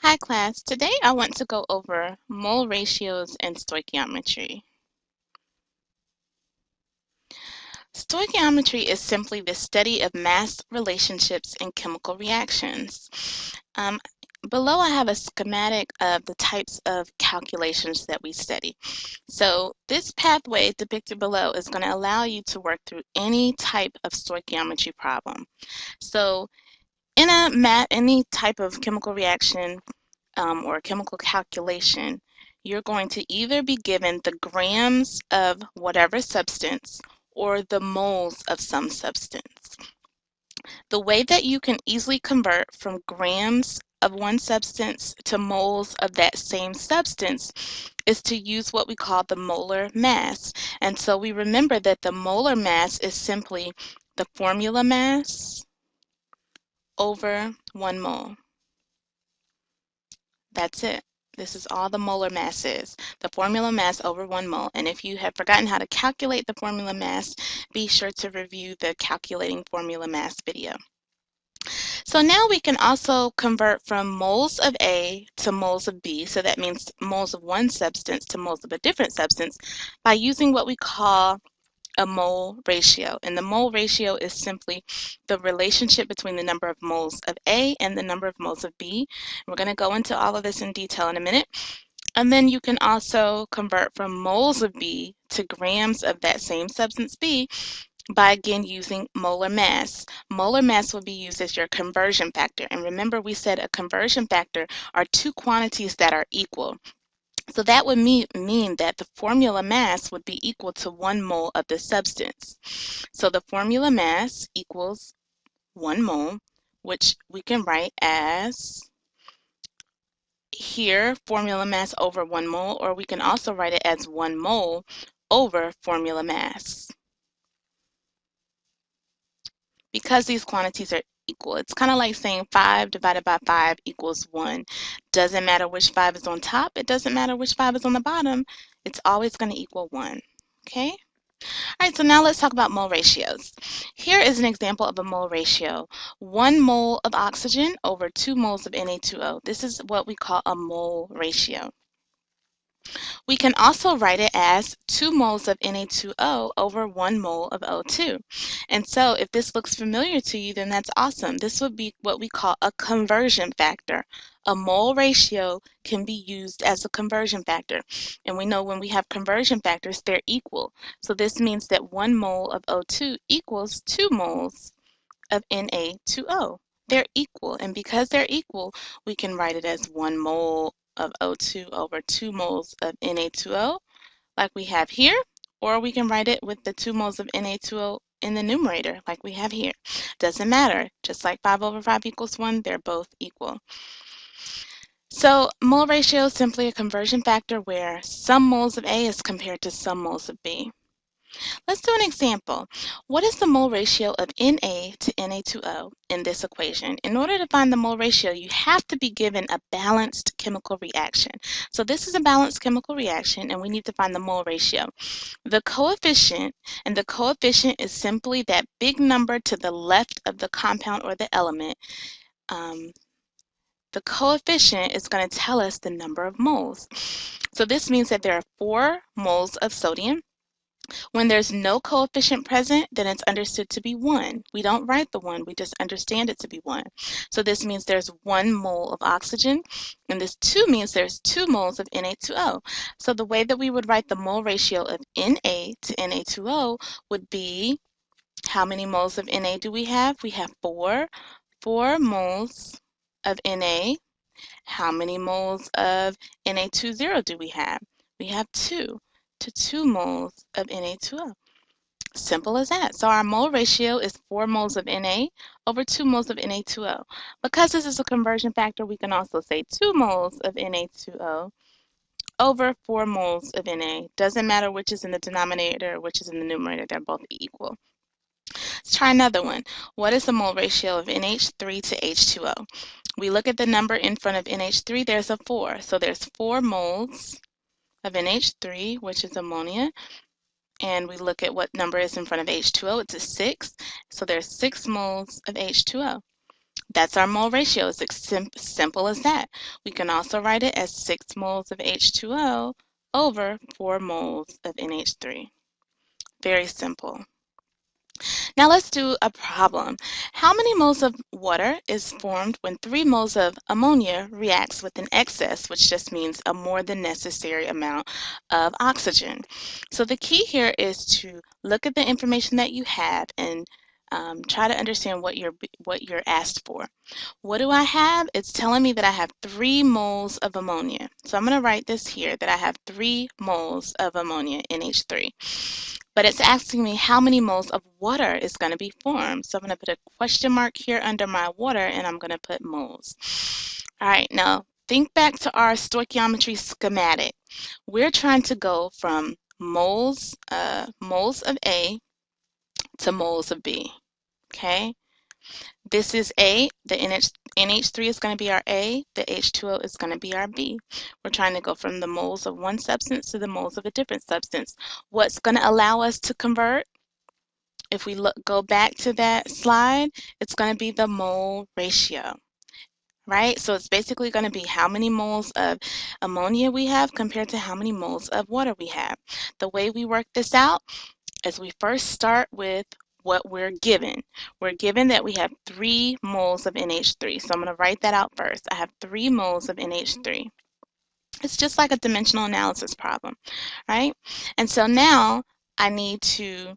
Hi class, today I want to go over mole ratios and stoichiometry. Stoichiometry is simply the study of mass relationships in chemical reactions. Um, Below I have a schematic of the types of calculations that we study. So this pathway depicted below is going to allow you to work through any type of stoichiometry problem. So in any type of chemical reaction, or chemical calculation, you're going to either be given the grams of whatever substance or the moles of some substance. The way that you can easily convert from grams of one substance to moles of that same substance is to use what we call the molar mass. And so we remember that the molar mass is simply the formula mass over 1 mole. That's it. This is all the molar mass is, the formula mass over 1 mole. And if you have forgotten how to calculate the formula mass, be sure to review the calculating formula mass video. So now we can also convert from moles of A to moles of B, so that means moles of one substance to moles of a different substance, by using what we call a mole ratio. And the mole ratio is simply the relationship between the number of moles of A and the number of moles of B. We're going to go into all of this in detail in a minute. And then you can also convert from moles of B to grams of that same substance B by again using molar mass. Molar mass will be used as your conversion factor. And remember, we said a conversion factor are two quantities that are equal. So that would mean that the formula mass would be equal to 1 mole of the substance. So the formula mass equals 1 mole, which we can write as here formula mass over 1 mole, or we can also write it as 1 mole over formula mass. Because these quantities are equal, it's kind of like saying 5 divided by 5 equals 1. Doesn't matter which 5 is on top, it doesn't matter which 5 is on the bottom, it's always going to equal 1. Okay? All right, so now let's talk about mole ratios. Here is an example of a mole ratio. 1 mole of oxygen over 2 moles of Na2O. This is what we call a mole ratio. We can also write it as 2 moles of Na2O over 1 mole of O2. And so if this looks familiar to you, then that's awesome. This would be what we call a conversion factor. A mole ratio can be used as a conversion factor. And we know when we have conversion factors, they're equal. So this means that 1 mole of O2 equals 2 moles of Na2O. They're equal, and because they're equal, we can write it as 1 mole of O2 over 2 moles of Na2O, like we have here, or we can write it with the 2 moles of Na2O in the numerator, like we have here. Doesn't matter. Just like 5 over 5 equals 1, they're both equal. So mole ratio is simply a conversion factor where some moles of A is compared to some moles of B. Let's do an example. What is the mole ratio of Na to Na2O in this equation? In order to find the mole ratio, you have to be given a balanced chemical reaction. So this is a balanced chemical reaction, and we need to find the mole ratio. The coefficient is simply that big number to the left of the compound or the element. The coefficient is going to tell us the number of moles. So this means that there are 4 moles of sodium. When there's no coefficient present, then it's understood to be 1. We don't write the 1, we just understand it to be 1. So this means there's 1 mole of oxygen, and this 2 means there's 2 moles of Na2O. So the way that we would write the mole ratio of Na to Na2O would be, how many moles of Na do we have? We have 4. 4 moles of Na. How many moles of Na20 do we have? We have 2 to 2 moles of Na2O. Simple as that. So our mole ratio is 4 moles of Na over 2 moles of Na2O. Because this is a conversion factor, we can also say 2 moles of Na2O over 4 moles of Na. Doesn't matter which is in the denominator or which is in the numerator, they're both equal. Let's try another one. What is the mole ratio of NH3 to H2O? We look at the number in front of NH3, there's a 4. So there's 4 moles of NH3, which is ammonia. And we look at what number is in front of H2O, it's a 6. So there's 6 moles of H2O. That's our mole ratio. It's simple as that. We can also write it as 6 moles of H2O over 4 moles of NH3. Very simple. Now let's do a problem. How many moles of water is formed when 3 moles of ammonia reacts with an excess, which just means a more than necessary amount of oxygen? So the key here is to look at the information that you have and try to understand what you're asked for. What do I have? It's telling me that I have 3 moles of ammonia. So I'm going to write this here, that I have 3 moles of ammonia, NH3. But it's asking me how many moles of water is going to be formed. So I'm going to put a question mark here under my water, and I'm going to put moles. All right, now think back to our stoichiometry schematic. We're trying to go from moles of A to moles of B. Okay? This is A, the NH3 is going to be our A, the H2O is going to be our B. We're trying to go from the moles of one substance to the moles of a different substance. What's going to allow us to convert? If we go back to that slide, it's going to be the mole ratio, right? So it's basically going to be how many moles of ammonia we have compared to how many moles of water we have. The way we work this out is we first start with what we're given. We're given that we have 3 moles of NH3. So I'm going to write that out first. I have 3 moles of NH3. It's just like a dimensional analysis problem, right? And so now I need to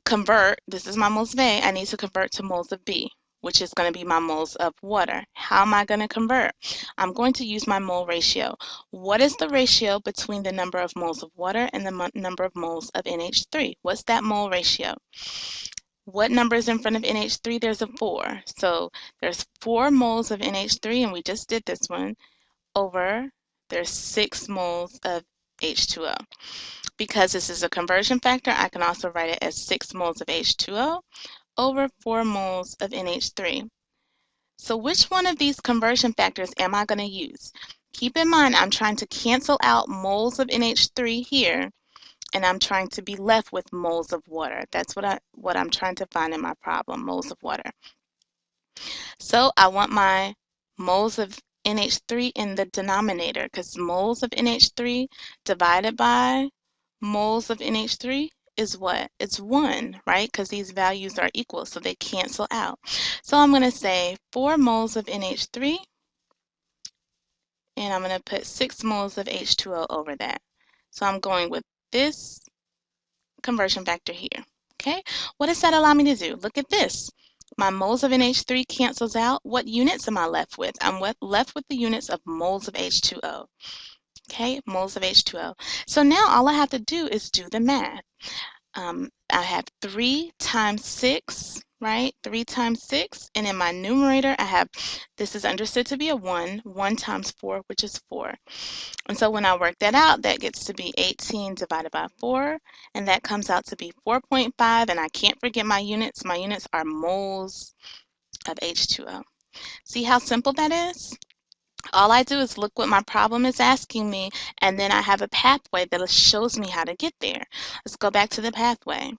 convert, this is my moles of A, I need to convert to moles of B, which is going to be my moles of water. How am I going to convert? I'm going to use my mole ratio. What is the ratio between the number of moles of water and the number of moles of NH3? What's that mole ratio? What number is in front of NH3? There's a 4. So there's 4 moles of NH3, and we just did this one, over there's 6 moles of H2O. Because this is a conversion factor, I can also write it as 6 moles of H2O over 4 moles of NH3. So which one of these conversion factors am I going to use? Keep in mind, I'm trying to cancel out moles of NH3 here, and I'm trying to be left with moles of water. That's what I'm trying to find in my problem, moles of water. So I want my moles of NH3 in the denominator, because moles of NH3 divided by moles of NH3 is what? It's 1, right? Because these values are equal, so they cancel out. So I'm going to say 4 moles of NH3, and I'm going to put 6 moles of H2O over that. So I'm going with this conversion factor here. Okay, what does that allow me to do? Look at this. My moles of NH3 cancels out. What units am I left with? I'm left with the units of moles of H2O. Okay, moles of H2O. So now all I have to do is do the math. I have 3 times 6, right? 3 times 6. And in my numerator, I have, this is understood to be a 1. 1 times 4, which is 4. And so when I work that out, that gets to be 18 divided by 4. And that comes out to be 4.5. And I can't forget my units. My units are moles of H2O. See how simple that is? All I do is look what my problem is asking me, and then I have a pathway that shows me how to get there. Let's go back to the pathway.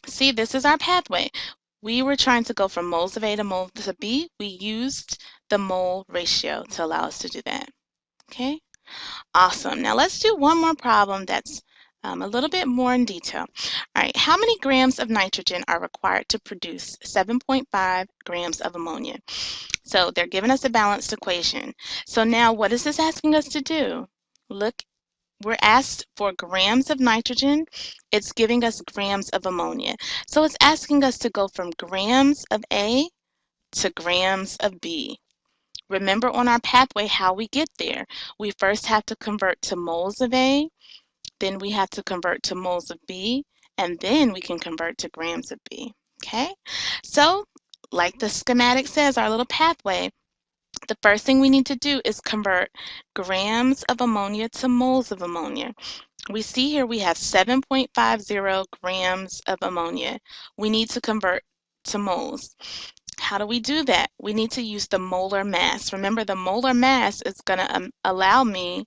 See, this is our pathway. We were trying to go from moles of A to moles of B. We used the mole ratio to allow us to do that. Okay? Awesome. Now let's do one more problem that's a little bit more in detail. All right, how many grams of nitrogen are required to produce 7.5 grams of ammonia? So they're giving us a balanced equation. So now what is this asking us to do? Look, we're asked for grams of nitrogen. It's giving us grams of ammonia. So it's asking us to go from grams of A to grams of B. Remember on our pathway how we get there. We first have to convert to moles of A, then we have to convert to moles of B, and then we can convert to grams of B. Okay? So, like the schematic says, our little pathway, the first thing we need to do is convert grams of ammonia to moles of ammonia. We see here we have 7.50 grams of ammonia. We need to convert to moles. How do we do that? We need to use the molar mass. Remember, the molar mass is going to allow me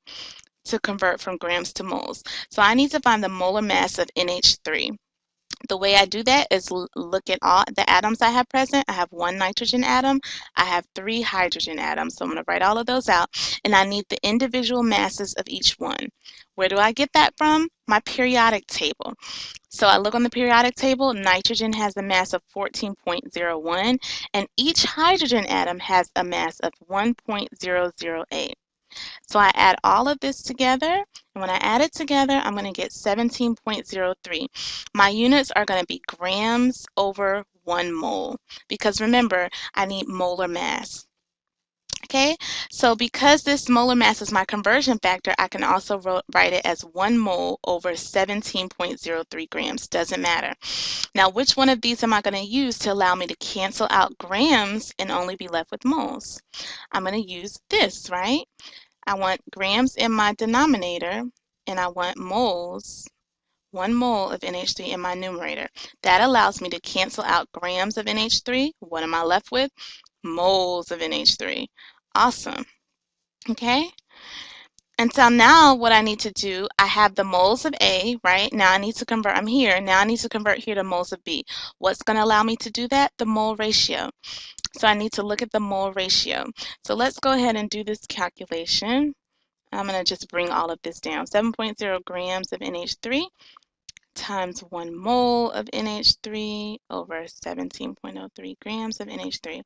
to convert from grams to moles. So I need to find the molar mass of NH3. The way I do that is look at all the atoms I have present. I have one nitrogen atom. I have three hydrogen atoms. So I'm going to write all of those out. And I need the individual masses of each one. Where do I get that from? My periodic table. So I look on the periodic table. Nitrogen has a mass of 14.01. And each hydrogen atom has a mass of 1.008. So I add all of this together, and when I add it together, I'm going to get 17.03. My units are going to be grams over 1 mole, because remember, I need molar mass. Okay, so because this molar mass is my conversion factor, I can also write it as 1 mole over 17.03 grams. Doesn't matter. Now, which one of these am I going to use to allow me to cancel out grams and only be left with moles? I'm going to use this, right? I want grams in my denominator, and I want moles, 1 mole of NH3 in my numerator. That allows me to cancel out grams of NH3. What am I left with? Moles of NH3. Awesome. Okay? And so now what I need to do, I have the moles of A, right? Now I need to convert, I'm here. Now I need to convert here to moles of B. What's going to allow me to do that? The mole ratio. So I need to look at the mole ratio. So let's go ahead and do this calculation. I'm going to just bring all of this down. 7.0 grams of NH3 times 1 mole of NH3 over 17.03 grams of NH3. All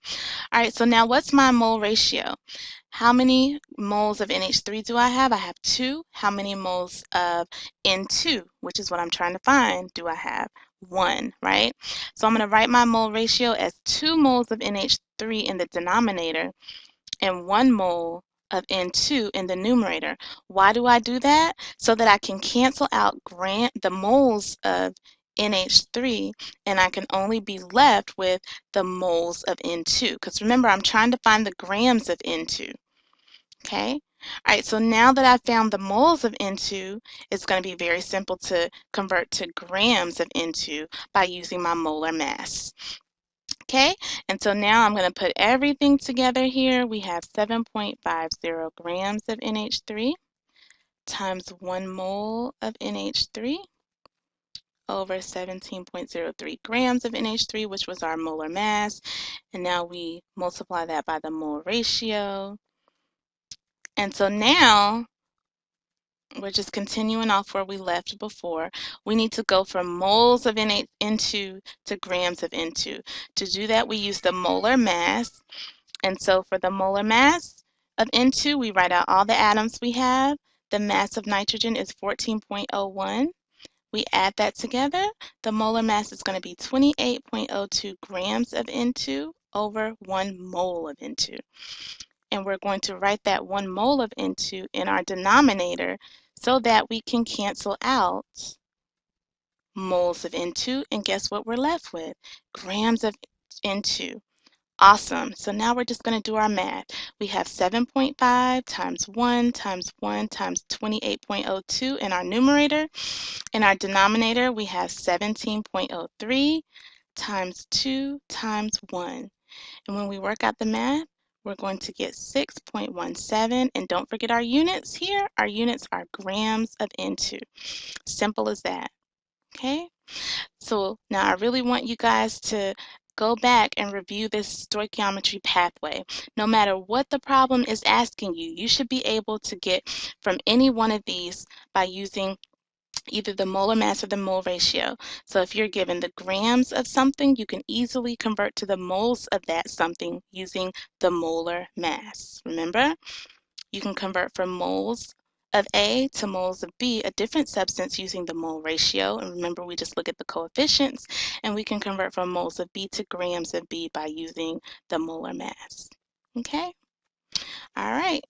right, so now what's my mole ratio? How many moles of NH3 do I have? I have 2. How many moles of N2, which is what I'm trying to find, do I have? 1, right? So I'm going to write my mole ratio as 2 moles of NH3 in the denominator and 1 mole of N2 in the numerator. Why do I do that? So that I can cancel out the moles of NH3 and I can only be left with the moles of N2. Because remember, I'm trying to find the grams of N2. Okay? All right, so now that I've found the moles of N2, it's going to be very simple to convert to grams of N2 by using my molar mass. Okay, and so now I'm going to put everything together here. We have 7.50 grams of NH3 times 1 mole of NH3 over 17.03 grams of NH3, which was our molar mass. And now we multiply that by the mole ratio. And so now we're just continuing off where we left before. We need to go from moles of N2 to grams of N2. To do that, we use the molar mass. And so for the molar mass of N2, we write out all the atoms we have. The mass of nitrogen is 14.01. We add that together. The molar mass is going to be 28.02 grams of N2 over 1 mole of N2. And we're going to write that 1 mole of N2 in our denominator so that we can cancel out moles of N2. And guess what we're left with? Grams of N2. Awesome. So now we're just going to do our math. We have 7.5 times 1 times 1 times 28.02 in our numerator. In our denominator, we have 17.03 times 2 times 1. And when we work out the math, we're going to get 6.17. And don't forget our units here. Our units are grams of N2. Simple as that. Okay? So now I really want you guys to go back and review this stoichiometry pathway. No matter what the problem is asking you, you should be able to get from any one of these by using either the molar mass or the mole ratio. So if you're given the grams of something, you can easily convert to the moles of that something using the molar mass. Remember, you can convert from moles of A to moles of B, a different substance, using the mole ratio. And remember, we just look at the coefficients. And we can convert from moles of B to grams of B by using the molar mass. Okay? All right.